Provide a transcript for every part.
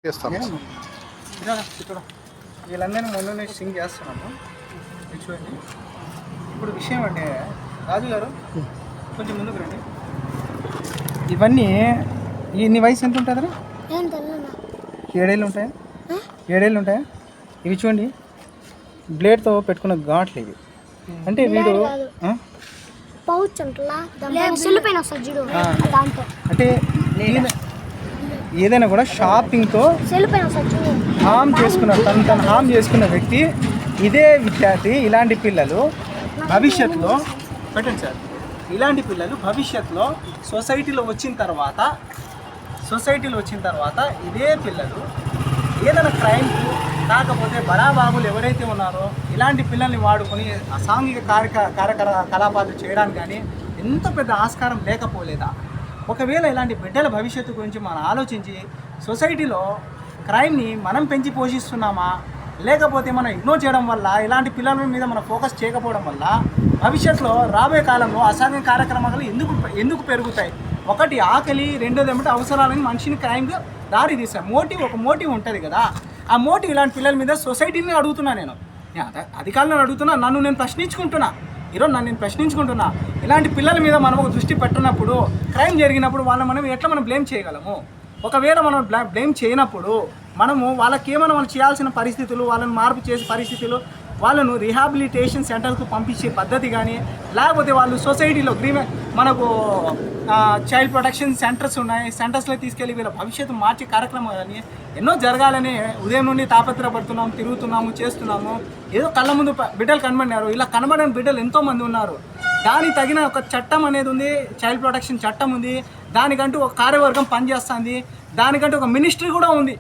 చేస్తాం. వీళ్ళందరినీ మొన్న సింగ్ చేస్తున్నాము. చూడండి, ఇప్పుడు విషయం అంటే రాజు గారు కొంచెం ముందుకు రండి. ఇవన్నీ నీ వయసు ఎంత ఉంటుంది? 7 ఏళ్ళు ఉంటాయా? 7 ఏళ్ళు ఉంటాయా? ఇవి చూడండి, బ్లేడ్తో పెట్టుకున్న ఘాట్లు ఇవి. అంటే వీడు అంటే ఏదైనా కూడా షాపింగ్తో హామ్ చేసుకున్న వ్యక్తి ఇదే విద్యార్థి. ఇలాంటి పిల్లలు భవిష్యత్తులో పెట్టండి సార్, ఇలాంటి పిల్లలు భవిష్యత్తులో సొసైటీలో వచ్చిన తర్వాత ఇదే పిల్లలు ఏదైనా క్రైమ్కి కాకపోతే బడాబాబులు ఎవరైతే ఉన్నారో ఇలాంటి పిల్లల్ని వాడుకొని అసాంఘిక కార్యకలాపాలు చేయడానికి కానీ ఎంత పెద్ద ఆస్కారం లేకపోలేదా? ఒకవేళ ఇలాంటి బిడ్డల భవిష్యత్తు గురించి మనం ఆలోచించి సొసైటీలో క్రైమ్ని మనం పెంచి పోషిస్తున్నామా, లేకపోతే మనం ఇగ్నోర్ చేయడం వల్ల, ఇలాంటి పిల్లల మీద మనం ఫోకస్ చేయకపోవడం వల్ల భవిష్యత్తులో రాబోయే కాలంలో అసాంఘిక కార్యక్రమాలు ఎందుకు పెరుగుతాయి? ఒకటి ఆకలి, రెండోది ఏమంటే అవసరాలని మనిషిని క్రైమ్గా దారి తీస్తాయి. ఒక మోటివ్ ఉంటుంది కదా, ఆ మోటివ్ ఇలాంటి పిల్లల మీద సొసైటీని అడుగుతున్నా. నేను అధికారులను అడుగుతున్నా, నన్ను నేను ప్రశ్నించుకుంటున్నా. ఇలాంటి పిల్లల మీద మనం ఒక దృష్టి పెట్టినప్పుడు, క్రైమ్ జరిగినప్పుడు మనం ఎట్లా బ్లేమ్ చేయగలము? ఒకవేళ మనం బ్లేమ్ చేయనప్పుడు వాళ్ళకి వాళ్ళు చేయాల్సిన పరిస్థితులు, వాళ్ళని మార్పు చేసే పరిస్థితులు, వాళ్ళను రీహాబిలిటేషన్ సెంటర్కు పంపించే పద్ధతి కానీ, లేకపోతే వాళ్ళు సొసైటీలో మనకు చైల్డ్ ప్రొటెక్షన్ సెంటర్స్ ఉన్నాయి, సెంటర్స్లో తీసుకెళ్ళి వీళ్ళ భవిష్యత్తు మార్చే కార్యక్రమాలు కానీ ఎన్నో జరగాలని ఉదయం నుండి తాపత్రపడుతున్నాము, తిరుగుతున్నాము, చేస్తున్నాము. ఏదో కళ్ళ ముందు బిడ్డలు కనబడినారు, ఇలా కనబడని బిడ్డలు ఎంతోమంది ఉన్నారు. దానికి తగిన ఒక చట్టం అనేది ఉంది, చైల్డ్ ప్రొటెక్షన్ చట్టం ఉంది, దానికంటూ ఒక కార్యవర్గం పనిచేస్తుంది, దానికంటూ ఒక మినిస్ట్రీ కూడా ఉంది.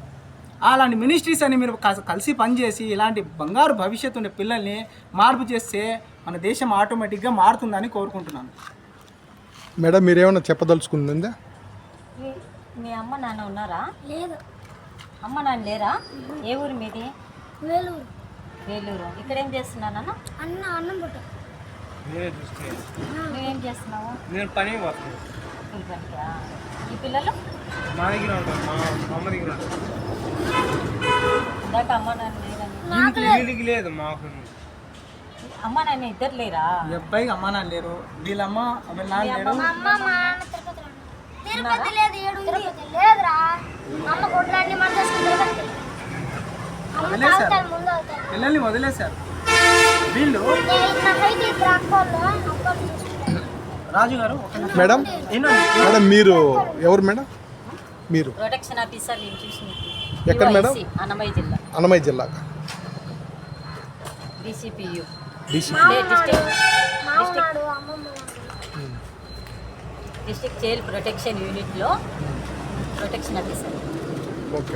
అలాంటి మినిస్ట్రీస్ అని మీరు కలిసి పనిచేసి ఇలాంటి బంగారు భవిష్యత్తు ఉండే పిల్లల్ని మార్పు చేస్తే మన దేశం ఆటోమేటిక్గా మారుతుందని కోరుకుంటున్నాను. మేడం, మీరేమైనా చెప్పదలుచుకుందా? మీ అమ్మ నాన్న ఉన్నారా? లేదు. అమ్మ నాన్న లేరా? ఏ ఊరు మీది? వేలూరు. ఇక్కడ ఏం చేస్తున్నాను? అన్నం పుట్ట. నువ్వేం చేస్తున్నావు? నేను పని ఈ పిల్లలు మా దగ్గర ఉంటారు, మా అమ్మ దగ్గర ఉంటారు. ఇందాక అమ్మ నాన్న లేరని. లేదు, మాకు అమ్మ నాన్న ఇద్దరు లేరా? ఈ అబ్బాయికి అమ్మ నాన్న లేరు, వీళ్ళమ్మ వీళ్ళ నాన్న లేరు. పిల్లల్ని వదిలేశారు వీళ్ళు. రాజు గారు మేడం, మీరు ఎవరు మేడం? మీరు ప్రొటెక్షన్ ఆఫీసర్. ఎక్కడ మేడం? అన్నమయ్య జిల్లా DCPU డిస్ట్రిక్ట్ చైల్డ్ ప్రొటెక్షన్ యూనిట్లో ప్రొటెక్షన్ ఆఫీసర్.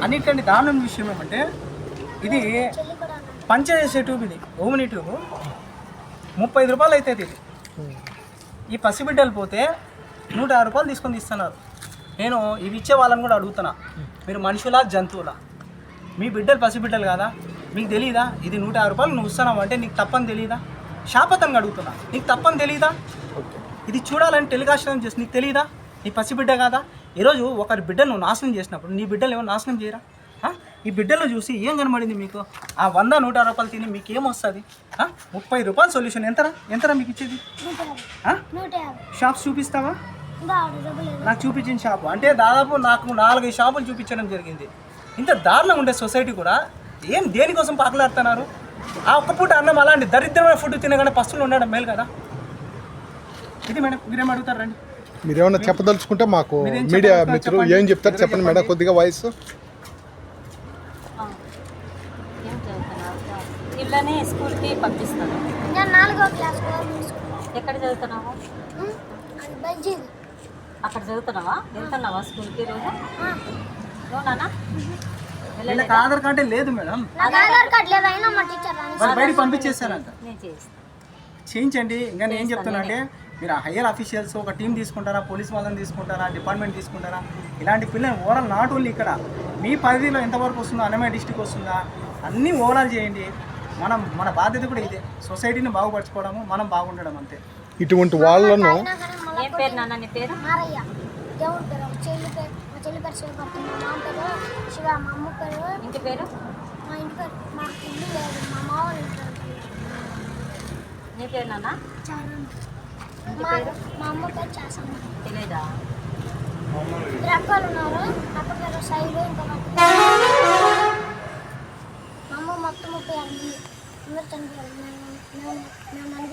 అన్నిటికంటే దారుణ విషయం ఏమంటే, ఇది పంచేసే ట్యూబ్, ఇది ఓమిని ట్యూబ్ 35 రూపాయలు అవుతుంది. ఇది ఈ పసిబిడ్డలు పోతే 150 రూపాయలు తీసుకొని ఇస్తున్నారు. నేను ఇవి ఇచ్చే వాళ్ళని కూడా అడుగుతున్నా, మీరు మనుషులా జంతువులా? మీ బిడ్డలు పసిబిడ్డలు కాదా? మీకు తెలియదా? ఇది 150 రూపాయలు నువ్వు ఇస్తున్నావు అంటే నీకు తప్పని తెలియదా? శాపతంగా అడుగుతున్నా, నీకు తప్పని తెలియదా? ఇది చూడాలని టెలికాస్ట్ చేసి నీకు తెలియదా? నీ పసిబిడ్డ కాదా? ఈరోజు ఒకరి బిడ్డను నువ్వు నాశనం చేసినప్పుడు నీ బిడ్డలు ఏమో నాశనం చేయరా? ఈ బిడ్డలు చూసి ఏం కనబడింది మీకు? ఆ 100-150 రూపాయలు తిని మీకు ఏమొస్తుంది? 30 రూపాయలు సొల్యూషన్. ఎంతరా మీకు ఇచ్చేది? షాప్స్ చూపిస్తావా? నాకు చూపించిన షాపు అంటే దాదాపు నాకు 4-5 షాపులు చూపించడం జరిగింది. ఇంత దారుణంగా ఉండే సొసైటీ కూడా దేనికోసం పాకులాడుతున్నారు? ఆ ఒక్క పూట అన్నం అలాంటి దరిద్రమైన ఫుడ్ తినగానే పస్తులు ఉండడం మేలు కదా? ఇది మేడం, మీరేం అడుగుతారు? రండి. మీరేమన్నా చెప్పదలుచుకుంటే మాకు మీడియా మిత్రులు ఏం చెప్తారు చెప్పండి మేడం. కొద్దిగా వాయిస్. పిల్లని స్కూల్కి పంపిస్తాను. ఎక్కడ చదువుతున్నావు? అక్కడ చదువుతున్నావా? వెళ్తున్నావా స్కూల్కి రోజు? నానా ఆధార్ కార్డే లేదు మేడం, బయటకు పంపించేస్తారంట. చేయించండి. ఇంకా నేను ఏం చెప్తున్నా అంటే, మీరు హయ్యర్ అఫీషియల్స్ ఒక టీం తీసుకుంటారా, పోలీస్ వాళ్ళని తీసుకుంటారా, డిపార్ట్మెంట్ తీసుకుంటారా? ఇలాంటి పిల్లలు ఓవరాల్ నాట్ ఓన్లీ ఇక్కడ మీ పరిధిలో ఎంతవరకు వస్తుందో, అన్నమయ్య డిస్టిక్ వస్తుందా, అన్నీ ఓవరాల్ చేయండి. మన బాధ్యత కూడా ఇదే, సొసైటీని బాగుపరచుకోవడము, మనం బాగుండడం అంతే. ఇటువంటి వాళ్ళను ఏం పేరు నాన్న? నీ పేరు? చెల్లి పేరు శివపడుతుంది, మా మామ పేరు శివ, మా అమ్మ పేరు, ఇంటి పేరు, మా ఇంటి పేరు, మా ఇల్లు లేదు, మా మామ నీ పేరు నాన్న, చారం, ఇంటి పేరు, మా అమ్మ పేరు చేసాను. తెలియదా? ఇద్దరు అక్కలు ఉన్నారు, అక్క పేరు శైలు, ఇంకా మా అమ్మ మొత్తం 36 మంది అందరు చనిపోయారు. మేము నలుగురు